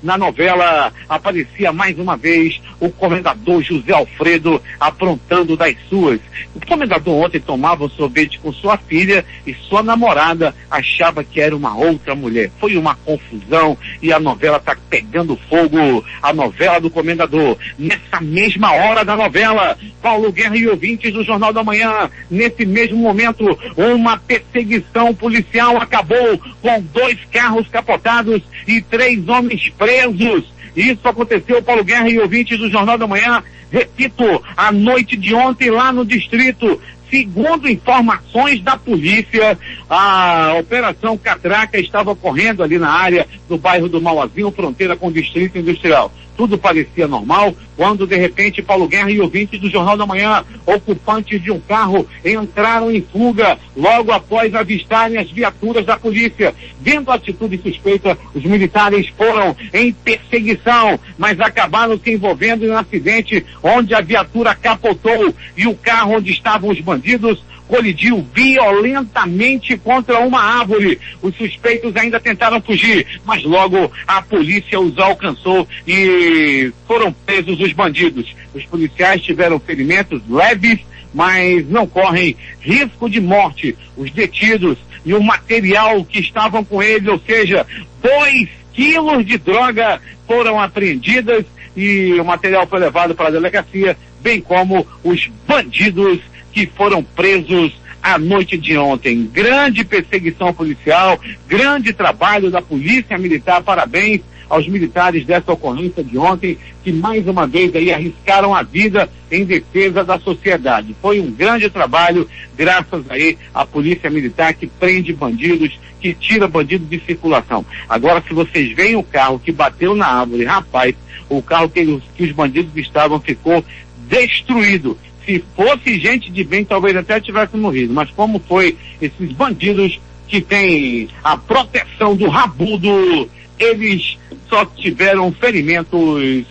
Na novela aparecia mais uma vez o comendador José Alfredo aprontando das suas. O comendador ontem tomava um sorvete com sua filha e sua namorada achava que era uma outra mulher. Foi uma confusão e a novela está pegando fogo. A novela do comendador. Nessa mesma hora da novela, Paulo Guerra e ouvintes do Jornal da Manhã, nesse mesmo momento, uma perseguição policial acabou com 2 carros capotados e 3 homens presos. Isso aconteceu, Paulo Guerra e ouvintes do Jornal da Manhã, repito, a noite de ontem lá no distrito. Segundo informações da polícia, a Operação Catraca estava ocorrendo ali na área do bairro do Mauazinho, fronteira com o Distrito Industrial. Tudo parecia normal, quando de repente Paulo Guerra e ouvintes do Jornal da Manhã, ocupantes de um carro, entraram em fuga logo após avistarem as viaturas da polícia. Vendo a atitude suspeita, os militares foram em perseguição, mas acabaram se envolvendo em um acidente onde a viatura capotou e o carro onde estavam os bandidos colidiu violentamente contra uma árvore. Os suspeitos ainda tentaram fugir, mas logo a polícia os alcançou e foram presos os bandidos. Os policiais tiveram ferimentos leves, mas não correm risco de morte. Os detidos e o material que estavam com eles, ou seja, 2 quilos de droga foram apreendidas e o material foi levado para a delegacia, bem como os bandidos que foram presos à noite de ontem. Grande perseguição policial, grande trabalho da Polícia Militar, parabéns aos militares dessa ocorrência de ontem, que mais uma vez aí arriscaram a vida em defesa da sociedade. Foi um grande trabalho, graças aí à Polícia Militar, que prende bandidos, que tira bandidos de circulação. Agora, se vocês veem o carro que bateu na árvore, rapaz, o carro que os bandidos estavam ficou destruído. Se fosse gente de bem, talvez até tivesse morrido, mas como foi esses bandidos que têm a proteção do rabudo, eles só tiveram ferimentos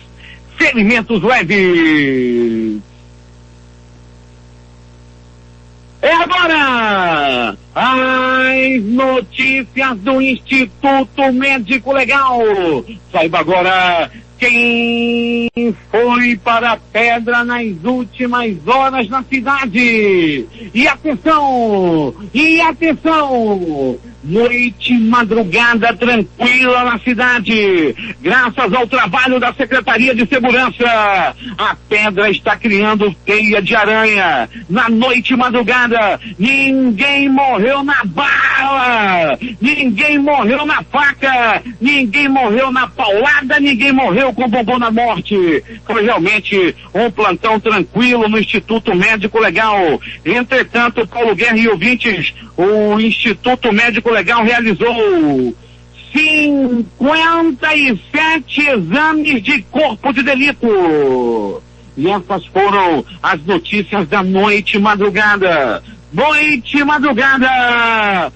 leves. É agora as notícias do Instituto Médico Legal. Saiba agora quem foi para a pedra nas últimas horas na cidade. E atenção! Noite, madrugada tranquila na cidade. Graças ao trabalho da Secretaria de Segurança, a pedra está criando teia de aranha. Na noite, madrugada, ninguém morreu na bala, ninguém morreu na faca, ninguém morreu na paulada, ninguém morreu com bombom na morte. Foi realmente um plantão tranquilo no Instituto Médico Legal. Entretanto, Paulo Guerra e ouvintes, o Instituto Médico Legal realizou 57 exames de corpo de delito. E essas foram as notícias da noite e madrugada. Noite e madrugada,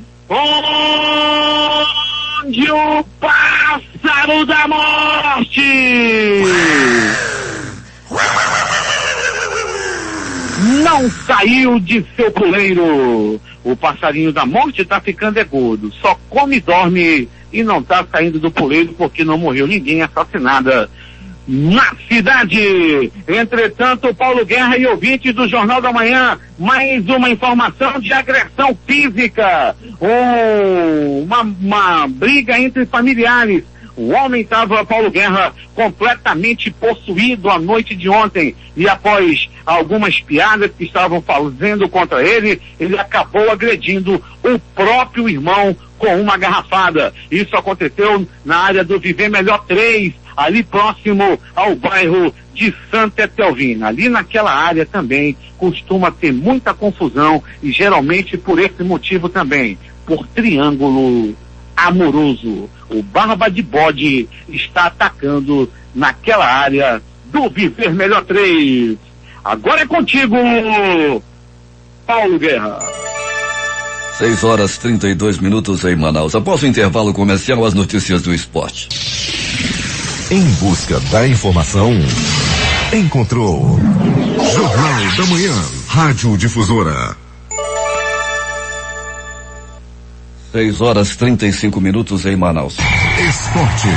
onde o pássaro da morte não saiu de seu puleiro. O passarinho da morte está ficando gordo, só come e dorme e não está saindo do puleiro porque não morreu ninguém assassinada na cidade. Entretanto, Paulo Guerra e ouvintes do Jornal da Manhã, mais uma informação de agressão física, uma briga entre familiares. O homem estava, Paulo Guerra, completamente possuído a noite de ontem e após algumas piadas que estavam fazendo contra ele, ele acabou agredindo o próprio irmão com uma garrafada. Isso aconteceu na área do Viver Melhor 3, ali próximo ao bairro de Santa Etelvina. Ali naquela área também costuma ter muita confusão e geralmente por esse motivo também, por triângulo amoroso. O Barba de Bode está atacando naquela área do Viver Melhor 3. Agora é contigo, Paulo Guerra. 6h32 em Manaus. Após o intervalo comercial, as notícias do esporte. Em busca da informação, encontrou Jornal da Manhã, Rádio Difusora. 6h35 em Manaus. Esportes.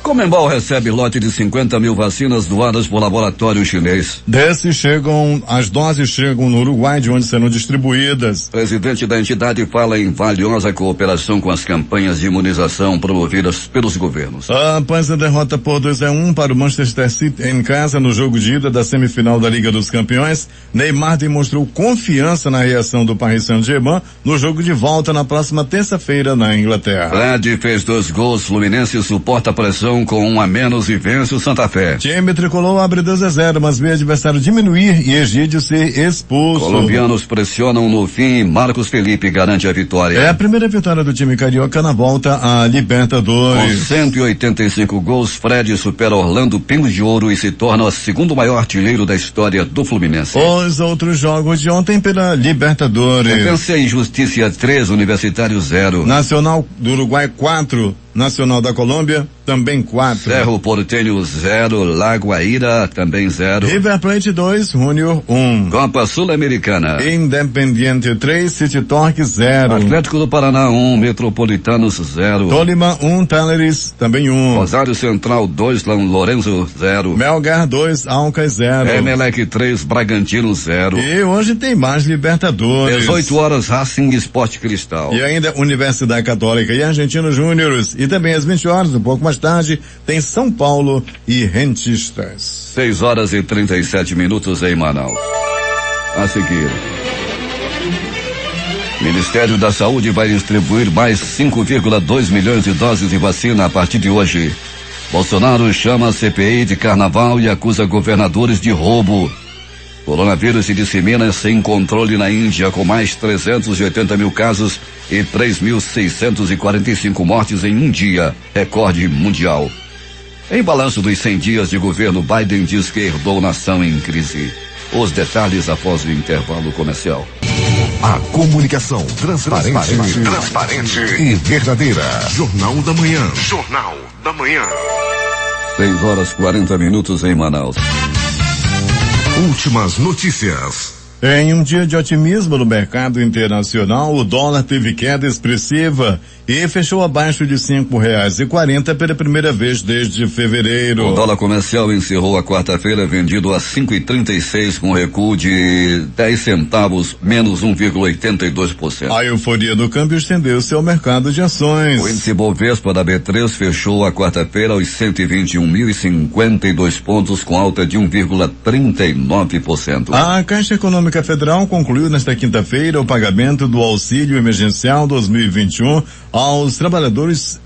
Comembol recebe lote de 50 mil vacinas doadas por laboratório chinês. As doses chegam no Uruguai, de onde serão distribuídas. O presidente da entidade fala em valiosa cooperação com as campanhas de imunização promovidas pelos governos. Após a derrota por 2-1 para o Manchester City em casa no jogo de ida da semifinal da Liga dos Campeões, Neymar demonstrou confiança na reação do Paris Saint-Germain no jogo de volta na próxima terça-feira na Inglaterra. Fred fez 2 gols, Fluminense suporta a pressão com 1 a menos e vence o Santa Fé. Time tricolor abre 2-0, mas vê adversário diminuir e Egídio ser expulso. Colombianos pressionam no fim e Marcos Felipe garante a vitória. É a primeira vitória do time carioca na volta à Libertadores. Com 185 gols, Fred supera Orlando Pingos de Ouro e se torna o segundo maior artilheiro da história do Fluminense. Os outros jogos de ontem pela Libertadores. Defensa e Justiça 3, Universitário 0. Nacional do Uruguai 4. Nacional da Colômbia, também 4. Cerro Porteño 0, Lagoaíra também 0. River Plate 2, Júnior 1. Copa Sul-Americana. Independiente 3, City Torque 0. Atlético do Paraná 1, Metropolitanos 0. Tolima 1, Talleres também 1. Rosário Central 2, Lourenço 0. Melgar 2, Alcas 0. Emelec 3, Bragantino 0. E hoje tem mais Libertadores. 18 horas, Racing Esporte Cristal. E ainda Universidade Católica e Argentino Júniores. E também às 20 horas, um pouco mais tarde, tem São Paulo e Rentistas. 6h37 em Manaus. A seguir, Ministério da Saúde vai distribuir mais 5,2 milhões de doses de vacina a partir de hoje. Bolsonaro chama a CPI de carnaval e acusa governadores de roubo. Coronavírus se dissemina sem controle na Índia, com mais 380 mil casos e 3.645 mortes em um dia, recorde mundial. Em balanço dos 100 dias de governo, Biden diz que herdou nação em crise. Os detalhes após o intervalo comercial. A comunicação transparente e verdadeira. Jornal da Manhã. Jornal da Manhã. 6h40 em Manaus. Últimas notícias. Em um dia de otimismo no mercado internacional, o dólar teve queda expressiva e fechou abaixo de R$5,40 pela primeira vez desde fevereiro. O dólar comercial encerrou a quarta-feira vendido a 5,36 com recuo de 10 centavos, menos 1,82%. A euforia do câmbio estendeu-se ao mercado de ações. O índice Bovespa da B3 fechou a quarta-feira aos 121.052 pontos com alta de 1,39%. A Caixa Econômica Federal concluiu nesta quinta-feira o pagamento do auxílio emergencial 2021 aos trabalhadores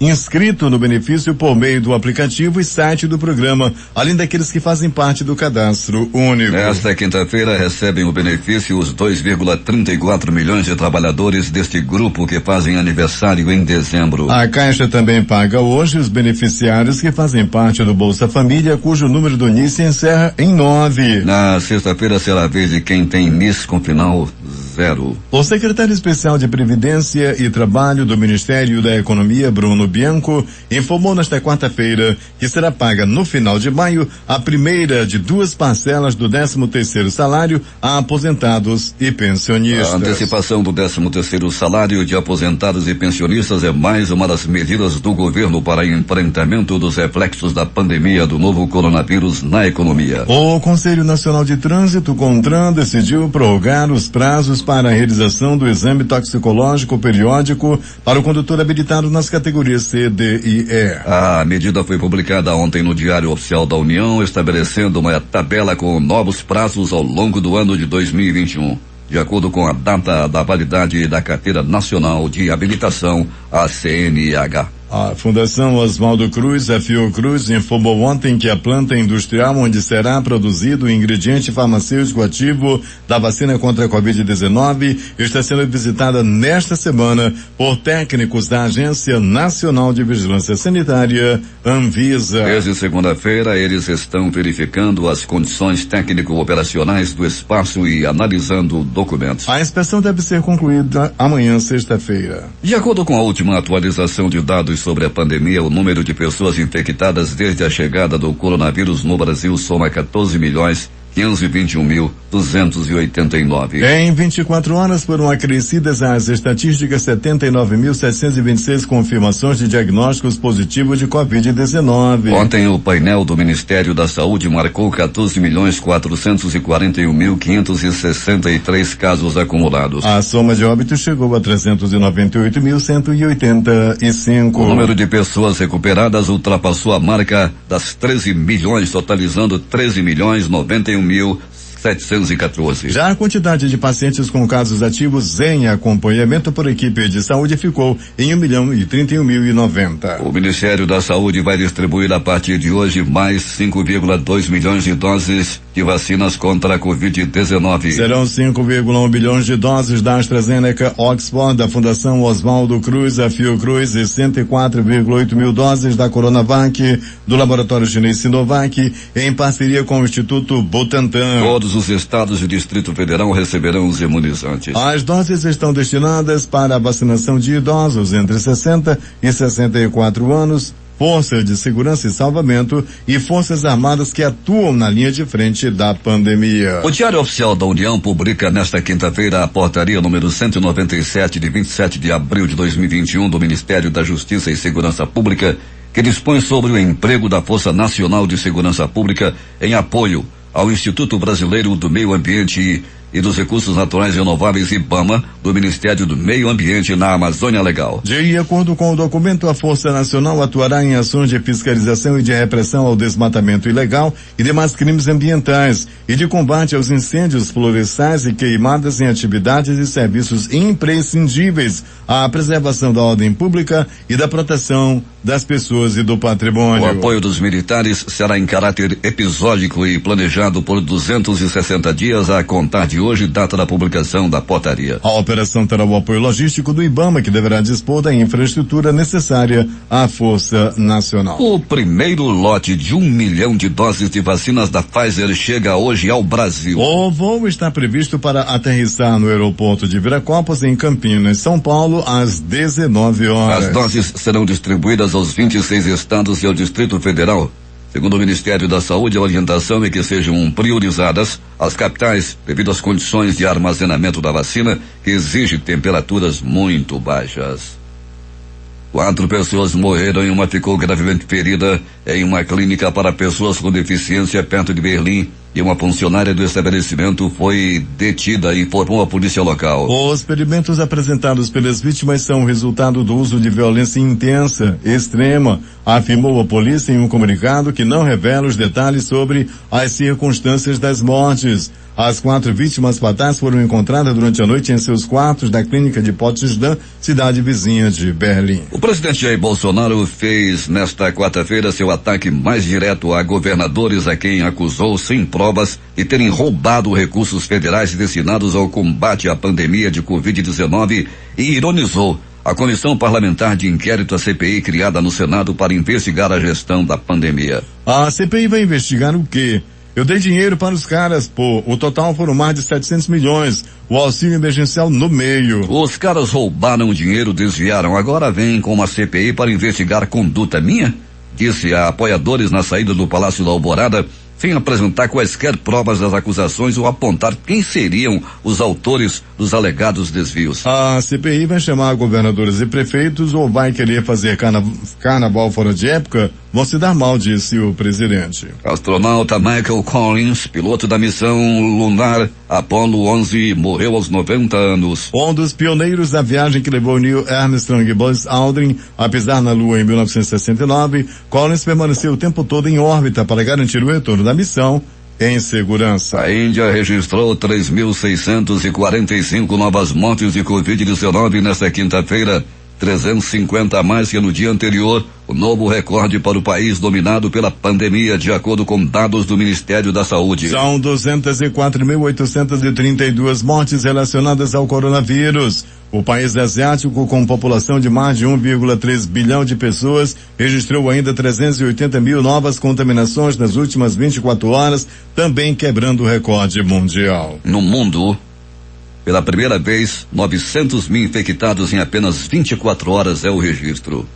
inscritos no benefício por meio do aplicativo e site do programa, além daqueles que fazem parte do cadastro único. Nesta quinta-feira recebem o benefício os 2,34 milhões de trabalhadores deste grupo que fazem aniversário em dezembro. A Caixa também paga hoje os beneficiários que fazem parte do Bolsa Família, cujo número do NIS se encerra em 9. Na sexta-feira será a vez de quem tem NIS com final 0. O secretário especial de Previdência e Trabalho do Ministério da Economia, Bruno Bianco, informou nesta quarta-feira que será paga no final de maio a primeira de 2 parcelas do 13º salário a aposentados e pensionistas. A antecipação do 13º salário de aposentados e pensionistas é mais uma das medidas do governo para enfrentamento dos reflexos da pandemia do novo coronavírus na economia. O Conselho Nacional de Trânsito, CONTRAN, decidiu prorrogar os prazos para a realização do exame toxicológico periódico para o condutor habilitado nas categorias C, D e E. A medida foi publicada ontem no Diário Oficial da União, estabelecendo uma tabela com novos prazos ao longo do ano de 2021. De acordo com a data da validade da Carteira Nacional de Habilitação, a CNH. A Fundação Oswaldo Cruz, a Fiocruz, informou ontem que a planta industrial onde será produzido o ingrediente farmacêutico ativo da vacina contra a Covid-19 está sendo visitada nesta semana por técnicos da Agência Nacional de Vigilância Sanitária, Anvisa. Desde segunda-feira, eles estão verificando as condições técnico-operacionais do espaço e analisando documentos. A inspeção deve ser concluída amanhã, sexta-feira. De acordo com a última atualização de dados sobre a pandemia, o número de pessoas infectadas desde a chegada do coronavírus no Brasil soma 14.521.289. Em 24 horas foram acrescidas às estatísticas 79.726 confirmações de diagnósticos positivos de Covid-19. Ontem o painel do Ministério da Saúde marcou 14.441.563 casos acumulados. A soma de óbitos chegou a 398.185. O número de pessoas recuperadas ultrapassou a marca das 13 milhões, totalizando 13.091.714. Já a quantidade de pacientes com casos ativos em acompanhamento por equipe de saúde ficou em 1.031.090. O Ministério da Saúde vai distribuir a partir de hoje mais 5,2 milhões de doses de vacinas contra a Covid-19. Serão 5,1 bilhões de doses da AstraZeneca Oxford, da Fundação Oswaldo Cruz, a Fiocruz, e 104,8 mil doses da Coronavac, do laboratório chinês Sinovac, em parceria com o Instituto Butantan. Todos os estados e o Distrito Federal receberão os imunizantes. As doses estão destinadas para a vacinação de idosos entre 60 e 64 anos, forças de segurança e salvamento e forças armadas que atuam na linha de frente da pandemia. O Diário Oficial da União publica nesta quinta-feira a portaria número 197 de 27 de abril de 2021 do Ministério da Justiça e Segurança Pública, que dispõe sobre o emprego da Força Nacional de Segurança Pública em apoio ao Instituto Brasileiro do Meio Ambiente e dos Recursos Naturais Renováveis, IBAMA, do Ministério do Meio Ambiente na Amazônia Legal. De acordo com o documento, a Força Nacional atuará em ações de fiscalização e de repressão ao desmatamento ilegal e demais crimes ambientais e de combate aos incêndios florestais e queimadas em atividades e serviços imprescindíveis à preservação da ordem pública e da proteção das pessoas e do patrimônio. O apoio dos militares será em caráter episódico e planejado por 260 dias a contar de hoje, data da publicação da portaria. A operação terá o apoio logístico do IBAMA, que deverá dispor da infraestrutura necessária à Força Nacional. O primeiro lote de 1 milhão de doses de vacinas da Pfizer chega hoje ao Brasil. O voo está previsto para aterrissar no aeroporto de Viracopos, em Campinas, São Paulo, às 19 horas. As doses serão distribuídas aos 26 estados e ao Distrito Federal. Segundo o Ministério da Saúde, a orientação é que sejam priorizadas as capitais devido às condições de armazenamento da vacina, que exige temperaturas muito baixas. 4 pessoas morreram e uma ficou gravemente ferida em uma clínica para pessoas com deficiência perto de Berlim, e uma funcionária do estabelecimento foi detida, informou a polícia local. Os ferimentos apresentados pelas vítimas são resultado do uso de violência intensa, extrema, afirmou a polícia em um comunicado que não revela os detalhes sobre as circunstâncias das mortes. As 4 vítimas fatais foram encontradas durante a noite em seus quartos da clínica de Potsdam, cidade vizinha de Berlim. O presidente Jair Bolsonaro fez nesta quarta-feira seu ataque mais direto a governadores a quem acusou, sem provas, de terem roubado recursos federais destinados ao combate à pandemia de Covid-19 e ironizou a Comissão Parlamentar de Inquérito, a CPI, criada no Senado para investigar a gestão da pandemia. A CPI vai investigar o quê? Eu dei dinheiro para os caras, pô. O total foram mais de 700 milhões. O auxílio emergencial no meio. Os caras roubaram o dinheiro, desviaram. Agora vem com uma CPI para investigar conduta minha? Disse a apoiadores na saída do Palácio da Alvorada, sem apresentar quaisquer provas das acusações ou apontar quem seriam os autores dos alegados desvios. A CPI vai chamar governadores e prefeitos ou vai querer fazer carnaval fora de época? Vão se dar mal, disse o presidente. Astronauta Michael Collins, piloto da missão lunar Apollo 11, morreu aos 90 anos. Um dos pioneiros da viagem que levou Neil Armstrong e Buzz Aldrin a pisar na Lua em 1969, Collins permaneceu o tempo todo em órbita para garantir o retorno da missão em segurança. A Índia registrou 3.645 novas mortes de Covid-19 nesta quinta-feira, 350 a mais que no dia anterior, o novo recorde para o país dominado pela pandemia, de acordo com dados do Ministério da Saúde. São 204.832 mortes relacionadas ao coronavírus. O país asiático, com população de mais de 1,3 bilhão de pessoas, registrou ainda 380 mil novas contaminações nas últimas 24 horas, também quebrando o recorde mundial. No mundo, pela primeira vez, 900 mil infectados em apenas 24 horas é o registro.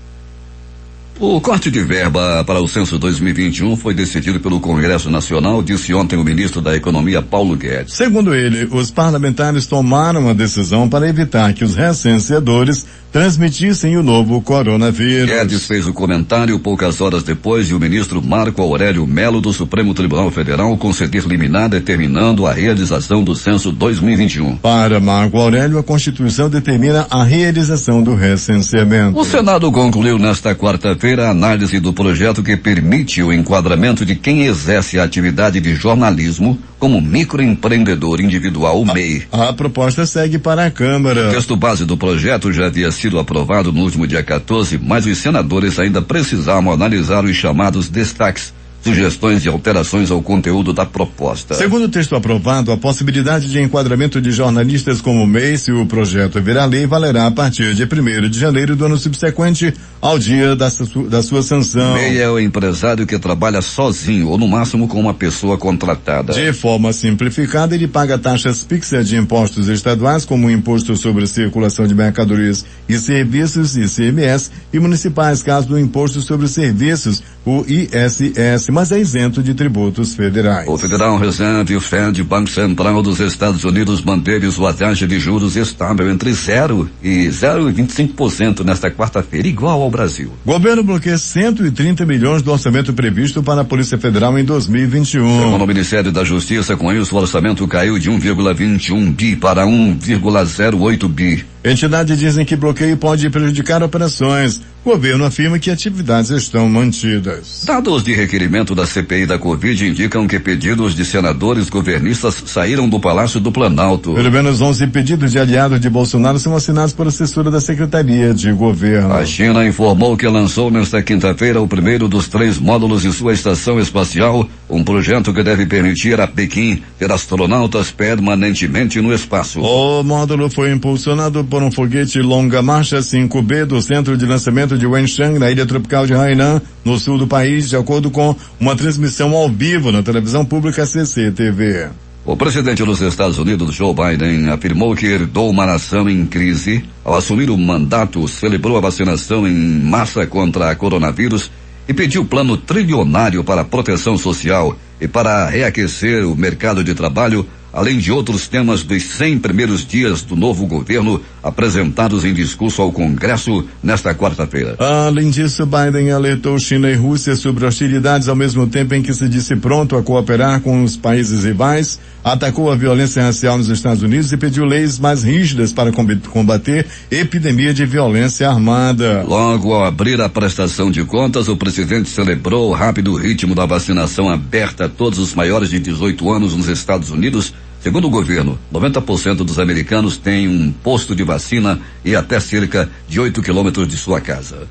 O corte de verba para o censo 2021 foi decidido pelo Congresso Nacional, disse ontem o ministro da Economia, Paulo Guedes. Segundo ele, os parlamentares tomaram a decisão para evitar que os recenseadores transmitissem o novo coronavírus. Guedes fez o comentário poucas horas depois de o ministro Marco Aurélio Melo do Supremo Tribunal Federal conceder liminar determinando a realização do censo 2021. Para Marco Aurélio, a Constituição determina a realização do recenseamento. O Senado concluiu nesta quarta-feira a análise do projeto que permite o enquadramento de quem exerce a atividade de jornalismo como microempreendedor individual, MEI. A proposta segue para a Câmara. O texto base do projeto já havia sido aprovado no último dia 14, mas os senadores ainda precisavam analisar os chamados destaques, sugestões e alterações ao conteúdo da proposta. Segundo o texto aprovado, a possibilidade de enquadramento de jornalistas como MEI, se o projeto virar lei, valerá a partir de 1º de janeiro do ano subsequente ao dia da sua sanção. MEI é o empresário que trabalha sozinho ou no máximo com uma pessoa contratada. De forma simplificada, ele paga taxas fixas de impostos estaduais, como o Imposto sobre Circulação de Mercadorias e Serviços, ICMS, e municipais, caso do Imposto sobre Serviços, o ISS, mas é isento de tributos federais. O Federal Reserve, o Fed, Banco Central dos Estados Unidos, manteve sua taxa de juros estável entre 0 e 0,25% nesta quarta-feira, igual ao Brasil. Governo bloqueia 130 milhões do orçamento previsto para a Polícia Federal em 2021. Segundo o Ministério da Justiça, com isso o orçamento caiu de 1,21 bi para 1,08 bi. Entidades dizem que bloqueio pode prejudicar operações. O governo afirma que atividades estão mantidas. Dados de requerimento da CPI da Covid indicam que pedidos de senadores governistas saíram do Palácio do Planalto. Pelo menos 11 pedidos de aliados de Bolsonaro são assinados por assessora da Secretaria de Governo. A China informou que lançou nesta quinta-feira o primeiro dos 3 módulos de sua estação espacial, um projeto que deve permitir a Pequim ter astronautas permanentemente no espaço. O módulo foi impulsionado por um foguete longa marcha 5B do centro de lançamento de Wenchang, na ilha tropical de Hainan, no sul do país, de acordo com uma transmissão ao vivo na televisão pública CCTV. O presidente dos Estados Unidos, Joe Biden, afirmou que herdou uma nação em crise. Ao assumir o mandato, celebrou a vacinação em massa contra a coronavírus e pediu plano trilionário para a proteção social e para reaquecer o mercado de trabalho, além de outros temas dos 100 primeiros dias do novo governo apresentados em discurso ao Congresso nesta quarta-feira. Além disso, Biden alertou China e Rússia sobre hostilidades ao mesmo tempo em que se disse pronto a cooperar com os países rivais, atacou a violência racial nos Estados Unidos e pediu leis mais rígidas para combater epidemia de violência armada. Logo ao abrir a prestação de contas, o presidente celebrou o rápido ritmo da vacinação aberta a todos os maiores de 18 anos nos Estados Unidos. Segundo o governo, 90% dos americanos têm um posto de vacina e até cerca de 8 quilômetros de sua casa.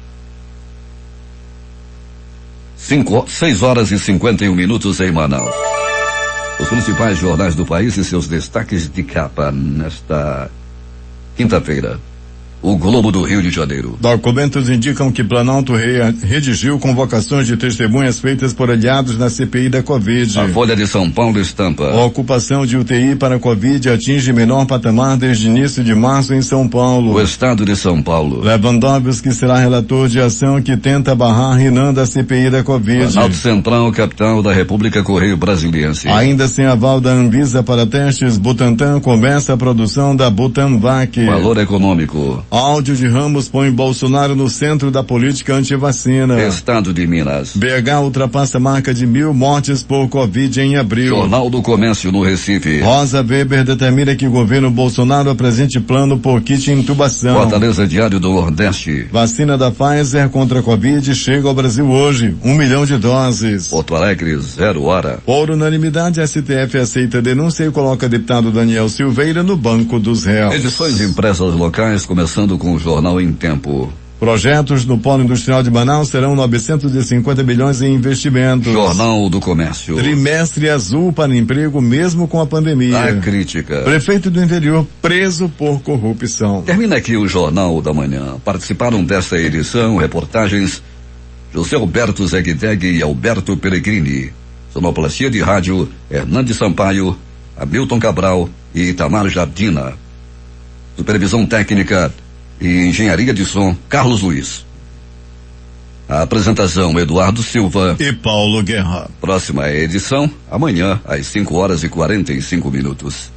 6 horas e 51 minutos em Manaus. Os principais jornais do país e seus destaques de capa nesta quinta-feira. O Globo do Rio de Janeiro. Documentos indicam que Planalto redigiu convocações de testemunhas feitas por aliados na CPI da Covid. A Folha de São Paulo estampa. A ocupação de UTI para Covid atinge menor patamar desde início de março em São Paulo. O Estado de São Paulo. Lewandowski será relator de ação que tenta barrar Renan da CPI da Covid. Planalto Central, capital da República, Correio Brasiliense. Ainda sem aval da Anvisa para testes, Butantan começa a produção da Butanvac. Valor econômico. Áudio de Ramos põe Bolsonaro no centro da política antivacina. Estado de Minas. BH ultrapassa a marca de 1.000 mortes por Covid em abril. Jornal do Comércio no Recife. Rosa Weber determina que o governo Bolsonaro apresente plano por kit intubação. Fortaleza Diário do Nordeste. Vacina da Pfizer contra a Covid chega ao Brasil hoje. 1 milhão de doses. Porto Alegre, 0 hora. Por unanimidade, a STF aceita a denúncia e coloca deputado Daniel Silveira no banco dos réus. Edições impressas locais começando começando com o Jornal em Tempo. Projetos no Polo Industrial de Manaus serão 950 bilhões em investimentos. Jornal do Comércio. Trimestre azul para emprego mesmo com a pandemia. A crítica. Prefeito do interior preso por corrupção. Termina aqui o Jornal da Manhã. Participaram desta edição reportagens José Alberto Zegdeg e Alberto Peregrini. Sonoplastia de rádio Hernandes Sampaio, Hamilton Cabral e Itamar Jardina. Supervisão técnica e engenharia de som Carlos Luiz. A apresentação Eduardo Silva e Paulo Guerra. Próxima edição amanhã às 5h45.